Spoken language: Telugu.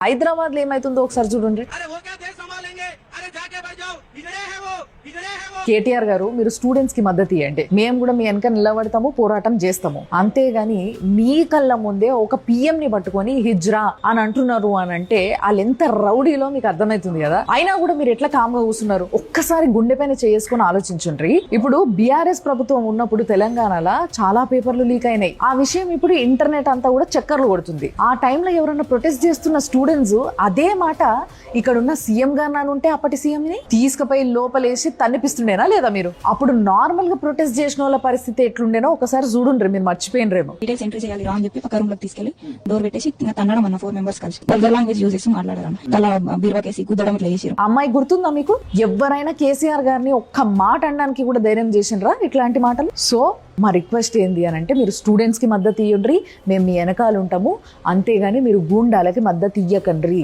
హైదరాబాద్ లో ఏమైతుందో ఒకసారి చూడండి. కేటీఆర్ గారు, మీరు స్టూడెంట్స్ కి మద్దతు ఇవ్వండి, మేము కూడా మీ వెనక నిలబడతాము, పోరాటం చేస్తాము. అంతేగాని మీ కళ్ళ ముందే ఒక పిఎం ని పట్టుకొని హిజ్రా అని అంటున్నారు అని అంటే వాళ్ళు ఎంత రౌడీలో మీకు అర్థమవుతుంది కదా. అయినా కూడా మీరు ఎట్లా కామ్గా కూర్చున్నారు? ఒక్కసారి గుండె పైన చేసుకుని ఆలోచించండి. ఇప్పుడు బీఆర్ఎస్ ప్రభుత్వం ఉన్నప్పుడు తెలంగాణలో చాలా పేపర్లు లీక్ అయినాయి. ఆ విషయం ఇప్పుడు ఇంటర్నెట్ అంతా కూడా చక్కర్లు కొడుతుంది. ఆ టైంలో ఎవరైనా ప్రొటెస్ట్ చేస్తున్న స్టూడెంట్స్ అదే మాట ఇక్కడ ఉన్న సీఎం గారు ఉంటే అప్పటి సీఎం ని తీసుకుపోయి లోపలేసి తన్నిపిస్తుండేనా లేదా? మీరు అప్పుడు నార్మల్ గా ప్రొటెస్ట్ చేసిన వాళ్ళ పరిస్థితి ఎట్లుండేనో ఒకసారి చూడండి. మీరు మర్చిపోయినరేమో. డీటెయిల్స్ ఎంట్రీ చేయాలి రా అని చెప్పి పక్క రూమ్ లోకి తీసుకెళ్లి డోర్ పెట్టేసి తన్నడం అన్న 4 మెంబర్స్ కలిసి వల్గర్ లాంగ్వేజ్ యూజ్ చేసి మాట్లాడారు. తల బీరువాకేసి గుద్దడం ఇట్లా చేసారు. అమ్మాయి గుర్తుందా మీకు? ఎవరైనా కేసీఆర్ గారిని ఒక్క మాట అనడానికి కూడా ధైర్యం చేసిండ్రా ఇట్లాంటి మాటలు? సో మా రిక్వెస్ట్ ఏంది అని అంటే, మీరు స్టూడెంట్స్ కి మద్దతు ఇవ్వండి, మేము మీ వెనకాల ఉంటాము. అంతేగాని మీరు గూండాలకి మద్దతు ఇయ్యకండ్రి.